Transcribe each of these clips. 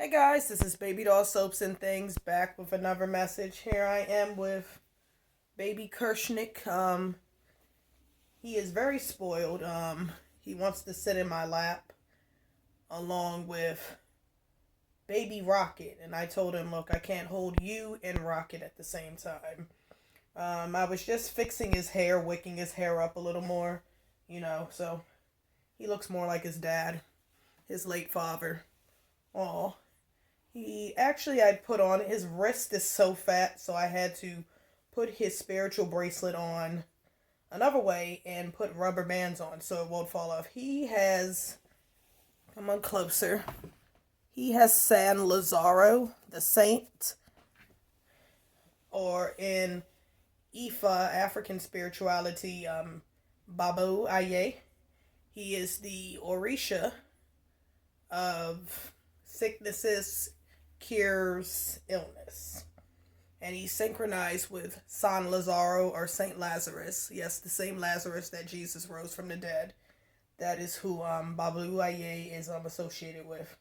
Hey guys, this is Baby Doll Soaps and Things back with another message. Here I am with Baby Kershnick. He is very spoiled. He wants to sit in my lap along with Baby Rocket, and I told him, look, I can't hold you and Rocket at the same time. I was just fixing his hair, wicking his hair up a little more, so he looks more like his dad, his late father. Aw. I'd put on, his wrist is so fat, so I had to put his spiritual bracelet on another way and put rubber bands on so it won't fall off. Come on closer. He has San Lazaro, the saint, or in Ifa, African spirituality, Babu Aye. He is the Orisha of sicknesses, cures illness. And he's synchronized with San Lazaro or Saint Lazarus. Yes, the same Lazarus that Jesus rose from the dead. That is who Babu Aye is associated with.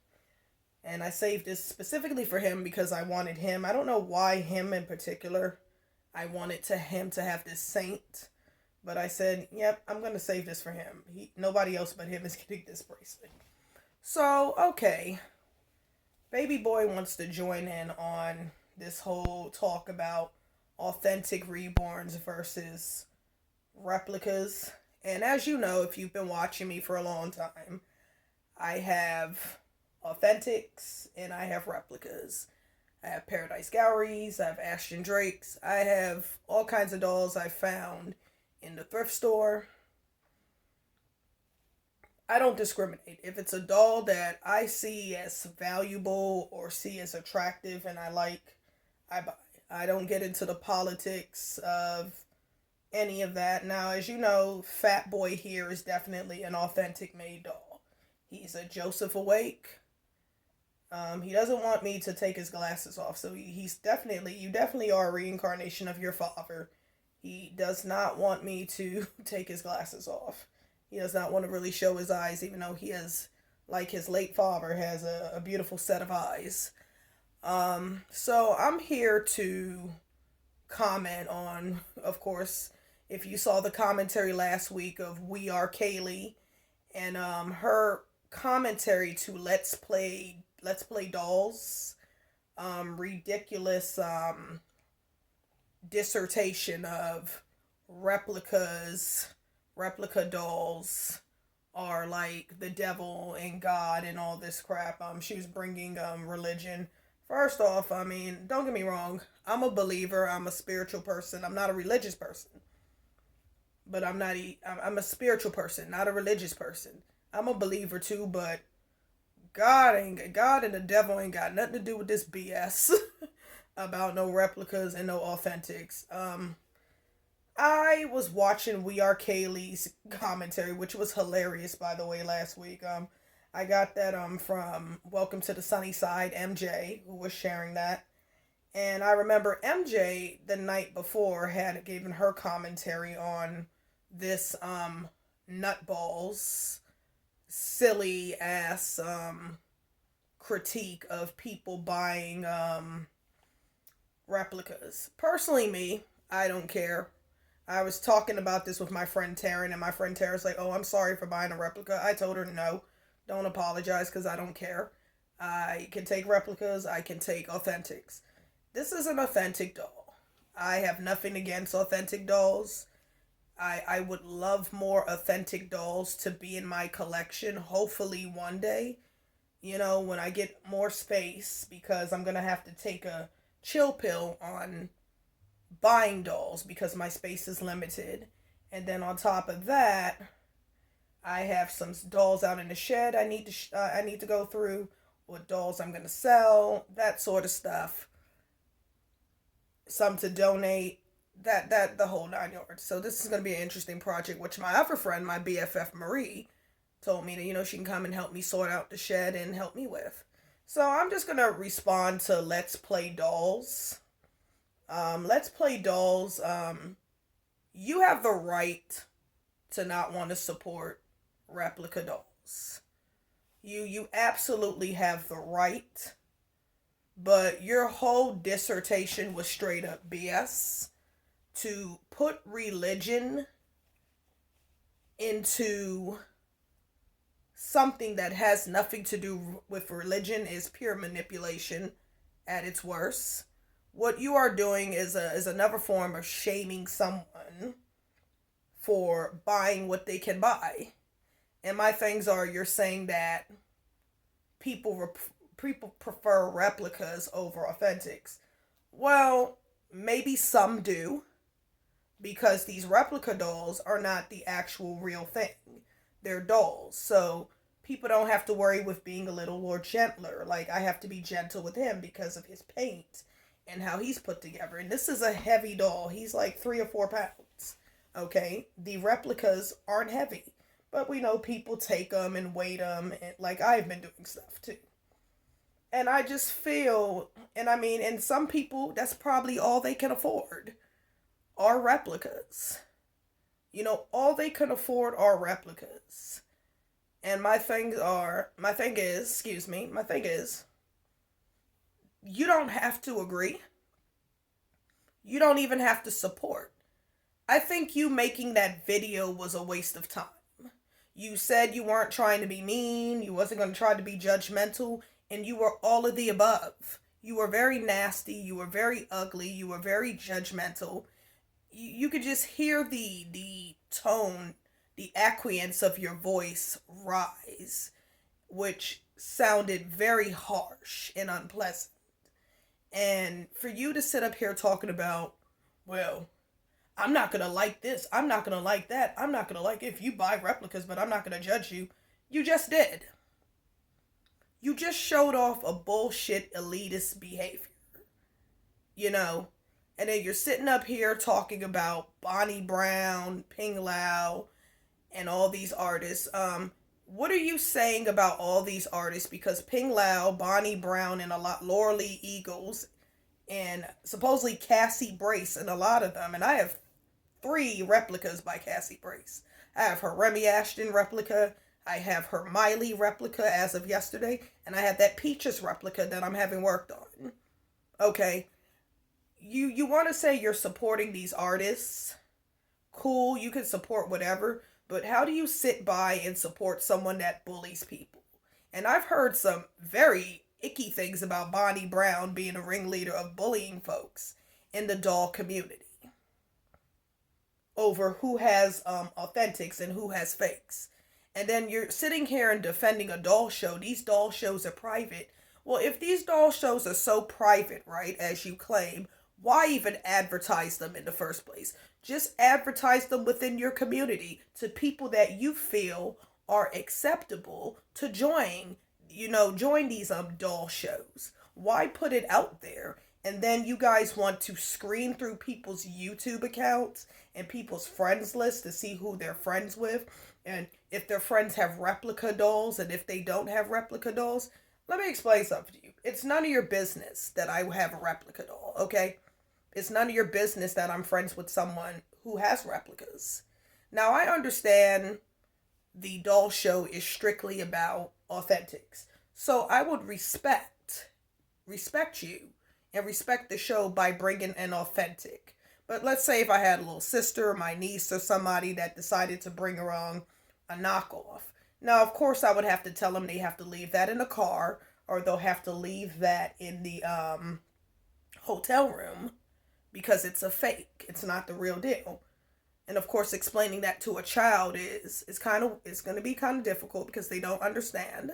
And I saved this specifically for him because I wanted him. I don't know why him in particular. I wanted him to have this saint. But I said, yep, I'm going to save this for him. Nobody else but him is getting this bracelet. So, okay. Baby boy wants to join in on this whole talk about authentic reborns versus replicas. And as you know, if you've been watching me for a long time, I have authentics and I have replicas. I have Paradise Galleries, I have Ashton Drakes, I have all kinds of dolls I found in the thrift store. I don't discriminate. If it's a doll that I see as valuable or see as attractive and I like, I buy. I don't get into the politics of any of that. Now, as you know, Fat Boy here is definitely an authentic made doll. He's a Joseph Awake. He doesn't want me to take his glasses off, so you definitely are a reincarnation of your father. He does not want me to take his glasses off. He does not want to really show his eyes, even though he has, like his late father, has a beautiful set of eyes. So I'm here to comment on, of course, if you saw the commentary last week of We Are Kaylee, and her commentary to Let's Play Dolls, ridiculous dissertation of replica dolls are like the devil and God and all this crap. She was bringing religion. First off, I mean, don't get me wrong. I'm a believer. I'm a spiritual person. I'm not a religious person, but I'm a spiritual person, not a religious person. I'm a believer too, but God and the devil ain't got nothing to do with this BS about no replicas and no authentics. I was watching We Are Kaylee's commentary, which was hilarious, by the way, last week. I got that from Welcome to the Sunny Side, MJ, who was sharing that. And I remember MJ the night before had given her commentary on this nutballs silly ass critique of people buying replicas. Personally, me, I don't care. I was talking about this with my friend Taryn, and my friend Taryn's like, oh, I'm sorry for buying a replica. I told her, no, don't apologize because I don't care. I can take replicas, I can take authentics. This is an authentic doll. I have nothing against authentic dolls. I would love more authentic dolls to be in my collection, hopefully one day, when I get more space, because I'm going to have to take a chill pill on buying dolls because my space is limited. And then on top of that, I have some dolls out in the shed I need to go through, what dolls I'm going to sell, that sort of stuff. Some to donate, that the whole 9 yards. So this is going to be an interesting project, which my other friend, my BFF Marie, told me that, she can come and help me sort out the shed and help me with. So I'm just going to respond to Let's Play Dolls. Let's Play Dolls. You have the right to not want to support replica dolls. You absolutely have the right but your whole dissertation was straight up BS. To put religion into something that has nothing to do with religion is pure manipulation at its worst. What you are doing is another form of shaming someone for buying what they can buy. And my things are, you're saying that people prefer replicas over authentics. Well, maybe some do, because these replica dolls are not the actual real thing. They're dolls. So people don't have to worry with being a little more gentler. Like, I have to be gentle with him because of his paint and how he's put together. And this is a heavy doll. He's like 3 or 4 pounds. Okay? The replicas aren't heavy. But we know people take them and weight them. And like, I've been doing stuff too. And I just feel, and I mean, and some people, that's probably all they can afford are replicas. You know, all they can afford are replicas. And my thing is, you don't have to agree. You don't even have to support. I think you making that video was a waste of time. You said you weren't trying to be mean, you wasn't going to try to be judgmental, and you were all of the above. You were very nasty, you were very ugly, you were very judgmental. You could just hear the tone, the acquiescence of your voice rise, which sounded very harsh and unpleasant. And for you to sit up here talking about, well, I'm not going to like this, I'm not going to like that, I'm not going to like it if you buy replicas, but I'm not going to judge you. You just did. You just showed off a bullshit elitist behavior. You know? And then you're sitting up here talking about Bonnie Brown, Ping Lau, and all these artists. What are you saying about all these artists? Because Ping Lau, Bonnie Brown, and a lot, Laura Lee Eagles, and supposedly Cassie Brace, and a lot of them. And I have 3 replicas by Cassie Brace. I have her Remy Ashton replica. I have her Miley replica as of yesterday. And I have that Peaches replica that I'm having worked on. Okay. You want to say you're supporting these artists? Cool, you can support whatever. But how do you sit by and support someone that bullies people? And I've heard some very icky things about Bonnie Brown being a ringleader of bullying folks in the doll community over who has authentics and who has fakes. And then you're sitting here and defending a doll show. These doll shows are private. Well, if these doll shows are so private, right, as you claim, why even advertise them in the first place? Just advertise them within your community to people that you feel are acceptable to join, join these doll shows. Why put it out there? And then you guys want to screen through people's YouTube accounts and people's friends list to see who they're friends with, and if their friends have replica dolls and if they don't have replica dolls. Let me explain something to you. It's none of your business that I have a replica doll, okay? It's none of your business that I'm friends with someone who has replicas. Now, I understand the doll show is strictly about authentics. So I would respect you and respect the show by bringing an authentic. But let's say if I had a little sister or my niece or somebody that decided to bring around a knockoff. Now, of course, I would have to tell them they have to leave that in the car, or they'll have to leave that in the hotel room, because it's a fake. It's not the real deal. And of course, explaining that to a child is going to be kind of difficult because they don't understand.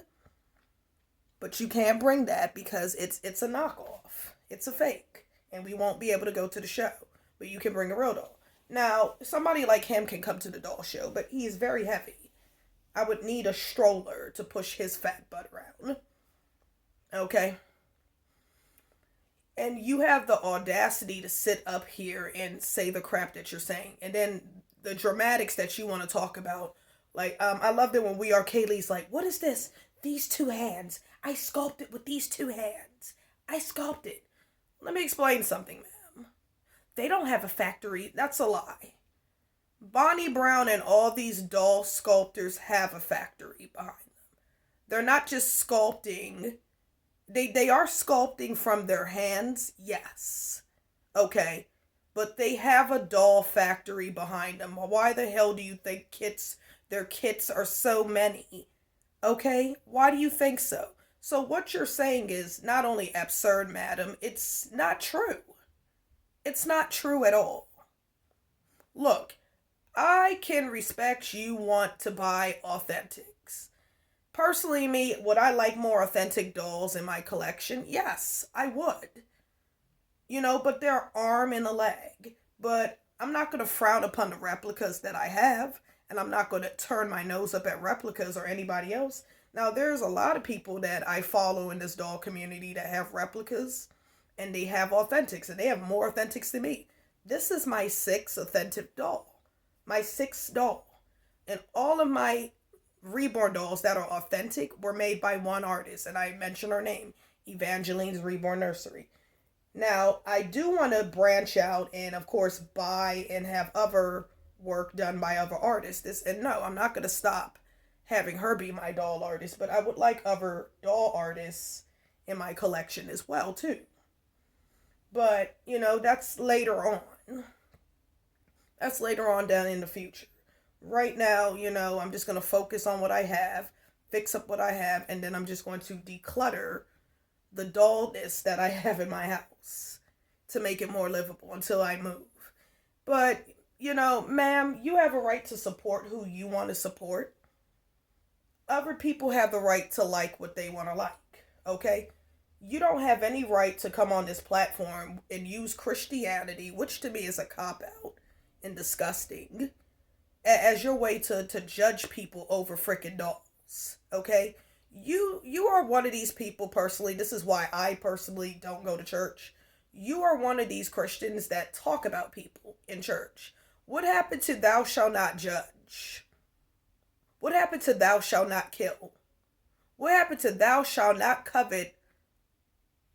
But you can't bring that because it's a knockoff. It's a fake. And we won't be able to go to the show. But you can bring a real doll. Now, somebody like him can come to the doll show, but he is very heavy. I would need a stroller to push his fat butt around. Okay? And you have the audacity to sit up here and say the crap that you're saying. And then the dramatics that you want to talk about. Like, I love that when We Are Kaylee's like, what is this? These 2 hands. I sculpted with these 2 hands. I sculpted. Let me explain something, ma'am. They don't have a factory. That's a lie. Bonnie Brown and all these doll sculptors have a factory behind them. They're not just sculpting They are sculpting from their hands, yes. Okay. But they have a doll factory behind them. Why the hell do you think their kits are so many? Okay? Why do you think so? So what you're saying is not only absurd, madam, it's not true. It's not true at all. Look, I can respect you want to buy authentics. Personally, me, would I like more authentic dolls in my collection? Yes, I would. But they're arm and a leg. But I'm not going to frown upon the replicas that I have, and I'm not going to turn my nose up at replicas or anybody else. Now, there's a lot of people that I follow in this doll community that have replicas, and they have authentics, and they have more authentics than me. This is my sixth authentic doll, my sixth doll. And all of my reborn dolls that are authentic were made by one artist, and I mentioned her name, Evangeline's Reborn Nursery. Now, I do want to branch out and, of course, buy and have other work done by other artists. And no, I'm not going to stop having her be my doll artist, but I would like other doll artists in my collection as well, too. But, that's later on. That's later on down in the future. Right now, I'm just going to focus on what I have, fix up what I have, and then I'm just going to declutter the dullness that I have in my house to make it more livable until I move. But, ma'am, you have a right to support who you want to support. Other people have the right to like what they want to like, okay? You don't have any right to come on this platform and use Christianity, which to me is a cop-out and disgusting, as your way to judge people over freaking dolls, okay? You are one of these people personally. This is why I personally don't go to church. You are one of these Christians that talk about people in church. What happened to thou shalt not judge? What happened to thou shalt not kill? What happened to thou shalt not covet